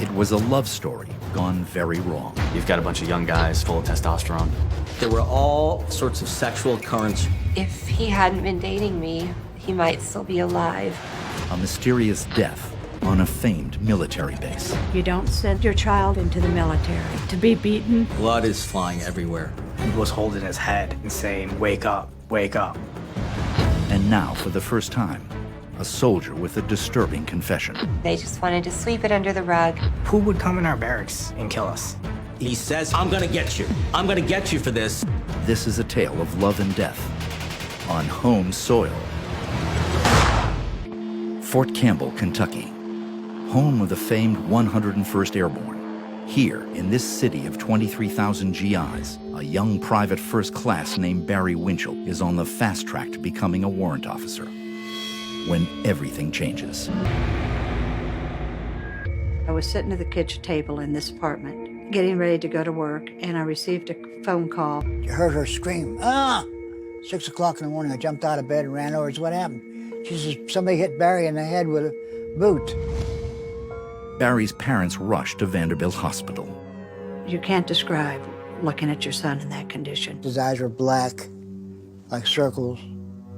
It was a love story gone very wrong. You've got a bunch of young guys full of testosterone. There were all sorts of sexual currents. If he hadn't been dating me, he might still be alive. A mysterious death on a famed military base. You don't send your child into the military to be beaten. Blood is flying everywhere. He was holding his head and saying, "Wake up, wake up." And now, for the first time, a soldier with a disturbing confession. They just wanted to sweep it under the rug. Who would come in our barracks and kill us? He says, "I'm gonna get you. I'm gonna get you for this." This is a tale of love and death on home soil. Fort Campbell, Kentucky, home of the famed 101st Airborne. Here, in this city of 23,000 GIs, a young private first class named Barry Winchell is on the fast track to becoming a warrant officer. When everything changes. I was sitting at the kitchen table in this apartment, getting ready to go to work, and I received a phone call. You heard her scream, "Ah!" 6 o'clock in the morning, I jumped out of bed and ran over. What happened? She says, somebody hit Barry in the head with a boot. Barry's parents rushed to Vanderbilt Hospital. You can't describe looking at your son in that condition. His eyes were black, like circles.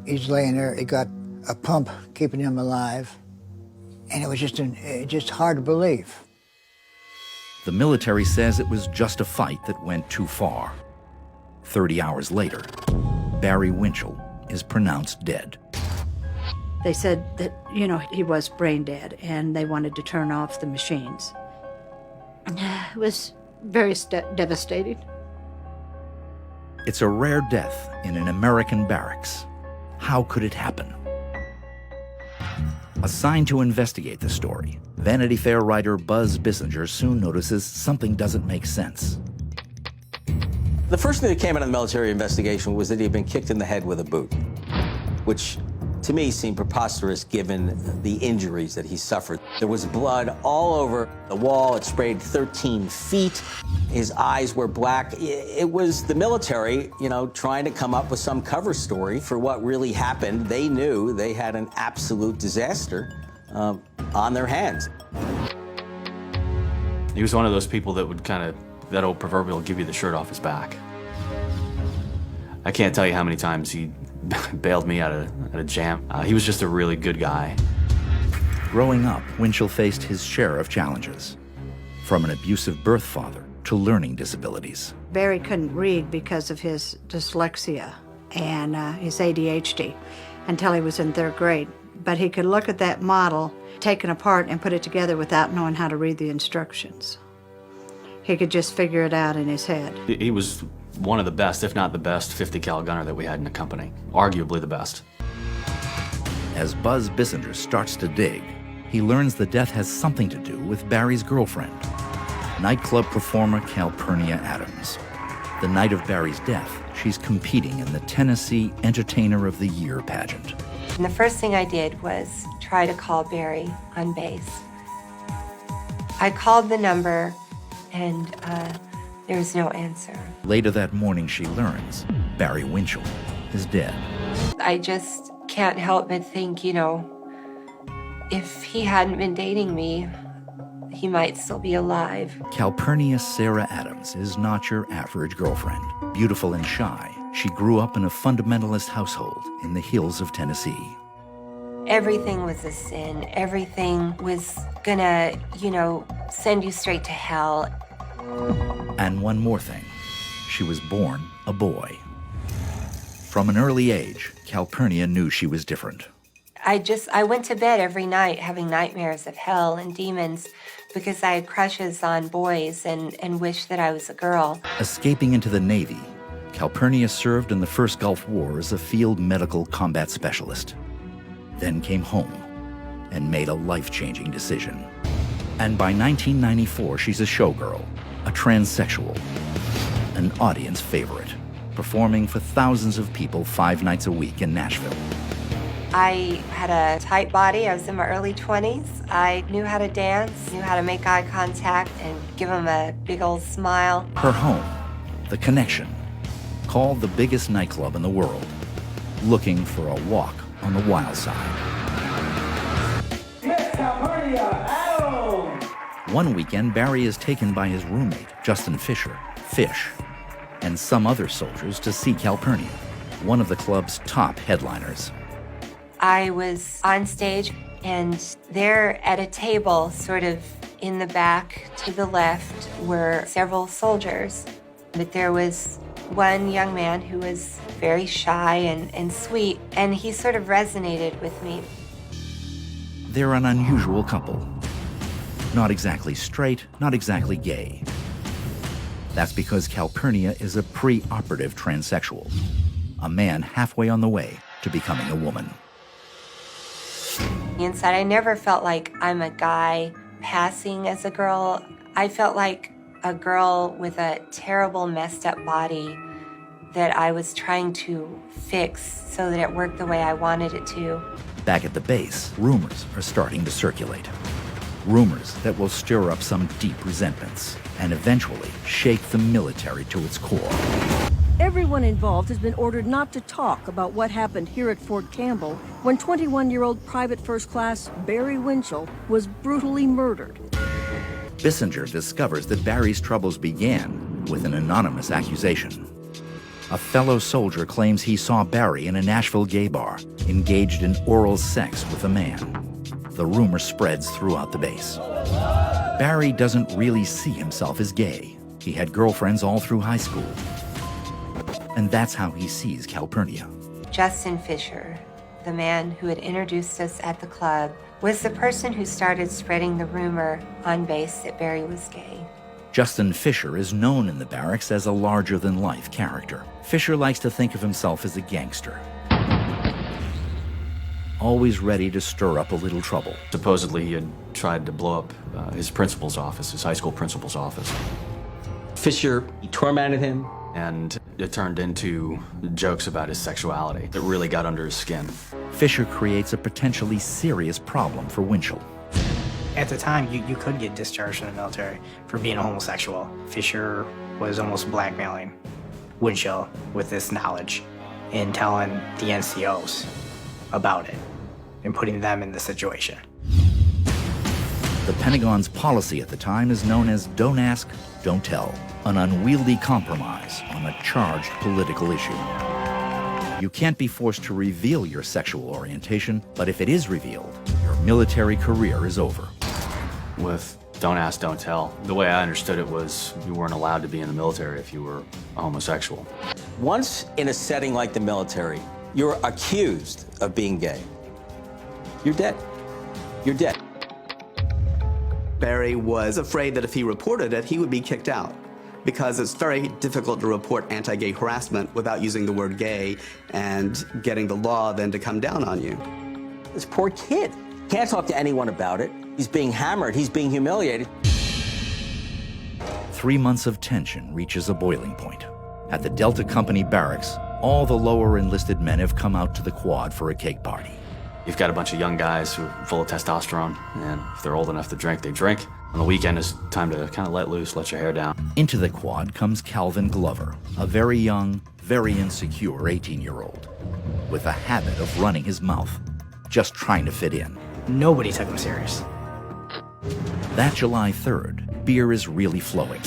He's laying there. He got a pump keeping him alive. And it was just hard to believe. The military says it was just a fight that went too far. 30 hours later, Barry Winchell is pronounced dead. They said that, he was brain dead, and they wanted to turn off the machines. It was very devastating. It's a rare death in an American barracks. How could it happen? Assigned to investigate the story, Vanity Fair writer Buzz Bissinger soon notices something doesn't make sense. The first thing that came out of the military investigation was that he had been kicked in the head with a boot, which to me seemed preposterous given the injuries that he suffered. There was blood all over the wall. It sprayed 13 feet. His eyes were black. It was the military, trying to come up with some cover story for what really happened. They knew they had an absolute disaster on their hands. He was one of those people that would that old proverbial give you the shirt off his back. I can't tell you how many times he bailed me out of a jam. He was just a really good guy. Growing up, Winchell faced his share of challenges, from an abusive birth father to learning disabilities. Barry couldn't read because of his dyslexia and his ADHD until he was in 3rd grade. But he could look at that model taken apart and put it together without knowing how to read the instructions. He could just figure it out in his head. He was one of the best, if not the best, 50 cal gunner that we had in the company. Arguably the best. As Buzz Bissinger starts to dig, he learns the death has something to do with Barry's girlfriend, nightclub performer Calpurnia Adams. The night of Barry's death, she's competing in the Tennessee Entertainer of the Year pageant. And the first thing I did was try to call Barry on base. I called the number, and there was no answer. Later that morning, she learns Barry Winchell is dead. I just can't help but think, if he hadn't been dating me, he might still be alive. Calpurnia Sarah Adams is not your average girlfriend. Beautiful and shy, she grew up in a fundamentalist household in the hills of Tennessee. Everything was a sin. Everything was gonna, send you straight to hell. And one more thing, she was born a boy. From an early age, Calpurnia knew she was different. I went to bed every night having nightmares of hell and demons because I had crushes on boys and wished that I was a girl. Escaping into the Navy, Calpurnia served in the First Gulf War as a field medical combat specialist. Then came home and made a life-changing decision. And by 1994, she's a showgirl, a transsexual, an audience favorite, performing for thousands of people 5 nights a week in Nashville. I had a tight body. I was in my early 20s. I knew how to dance, knew how to make eye contact and give them a big old smile. Her home, The Connection, called the biggest nightclub in the world, looking for a walk on the wild side. One weekend, Barry is taken by his roommate, Justin Fisher, Fish, and some other soldiers to see Calpurnia, one of the club's top headliners. I was on stage, and there at a table, sort of in the back to the left, were several soldiers. But there was one young man who was very shy and sweet, and he sort of resonated with me. They're an unusual couple. Not exactly straight, not exactly gay. That's because Calpurnia is a pre-operative transsexual, a man halfway on the way to becoming a woman. Inside, I never felt like I'm a guy passing as a girl. I felt like a girl with a terrible, messed up body that I was trying to fix so that it worked the way I wanted it to. Back at the base, rumors are starting to circulate. Rumors that will stir up some deep resentments and eventually shake the military to its core. Everyone involved has been ordered not to talk about what happened here at Fort Campbell when 21-year-old Private First Class Barry Winchell was brutally murdered. Bissinger discovers that Barry's troubles began with an anonymous accusation. A fellow soldier claims he saw Barry in a Nashville gay bar, engaged in oral sex with a man. The rumor spreads throughout the base. Barry doesn't really see himself as gay. He had girlfriends all through high school. And that's how he sees Calpurnia. Justin Fisher, the man who had introduced us at the club, was the person who started spreading the rumor on base that Barry was gay. Justin Fisher is known in the barracks as a larger-than-life character. Fisher likes to think of himself as a gangster, always ready to stir up a little trouble. Supposedly, he had tried to blow up his principal's office, his high school principal's office. Fisher, he tormented him. And it turned into jokes about his sexuality that really got under his skin. Fisher creates a potentially serious problem for Winchell. At the time, you could get discharged from the military for being a homosexual. Fisher was almost blackmailing Winchell with this knowledge and telling the NCOs about it and putting them in the situation. The Pentagon's policy at the time is known as don't ask, don't tell, an unwieldy compromise on a charged political issue. You can't be forced to reveal your sexual orientation, but if it is revealed, your military career is over. With don't ask, don't tell, the way I understood it was you weren't allowed to be in the military if you were a homosexual. Once in a setting like the military, you're accused of being gay. You're dead. You're dead. Barry was afraid that if he reported it, he would be kicked out, because it's very difficult to report anti-gay harassment without using the word gay and getting the law then to come down on you. This poor kid can't talk to anyone about it. He's being hammered. He's being humiliated. 3 months of tension reaches a boiling point. At the Delta Company barracks, all the lower enlisted men have come out to the quad for a cake party. You've got a bunch of young guys who are full of testosterone, and if they're old enough to drink, they drink. On the weekend, it's time to kind of let loose, let your hair down. Into the quad comes Calvin Glover, a very young, very insecure 18-year-old, with a habit of running his mouth, just trying to fit in. Nobody took him serious. That July 3rd, beer is really flowing.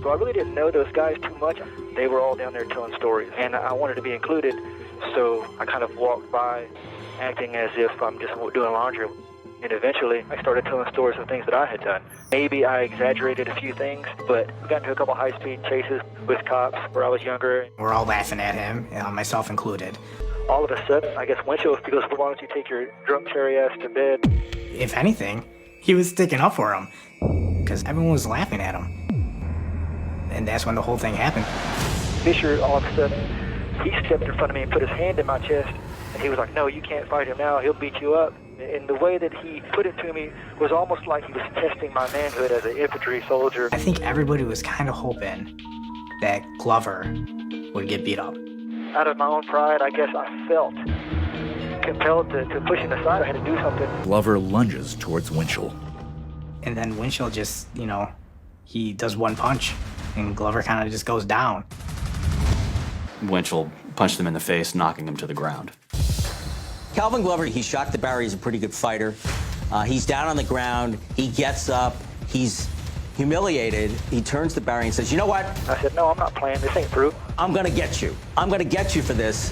So I really didn't know those guys too much. They were all down there telling stories, and I wanted to be included, so I kind of walked by, acting as if I'm just doing laundry. And eventually, I started telling stories of things that I had done. Maybe I exaggerated a few things, but we got into a couple high-speed chases with cops where I was younger. We're all laughing at him, myself included. All of a sudden, I guess Winchell goes, "Well, why don't you take your drunk cherry ass to bed?" If anything, he was sticking up for him, because everyone was laughing at him. And that's when the whole thing happened. Fisher, all of a sudden, he stepped in front of me and put his hand in my chest, and he was like, "No, you can't fight him now. He'll beat you up." And the way that he put it to me was almost like he was testing my manhood as an infantry soldier. I think everybody was kind of hoping that Glover would get beat up. Out of my own pride, I guess I felt compelled to push him aside. I had to do something. Glover lunges towards Winchell. And then Winchell just, he does one punch, and Glover kind of just goes down. Winchell punched him in the face, knocking him to the ground. Calvin Glover, he shocked that Barry is a pretty good fighter. He's down on the ground. He gets up. He's humiliated. He turns to Barry and says, "You know what?" I said, "No, I'm not playing. This ain't through." "I'm going to get you. I'm going to get you for this."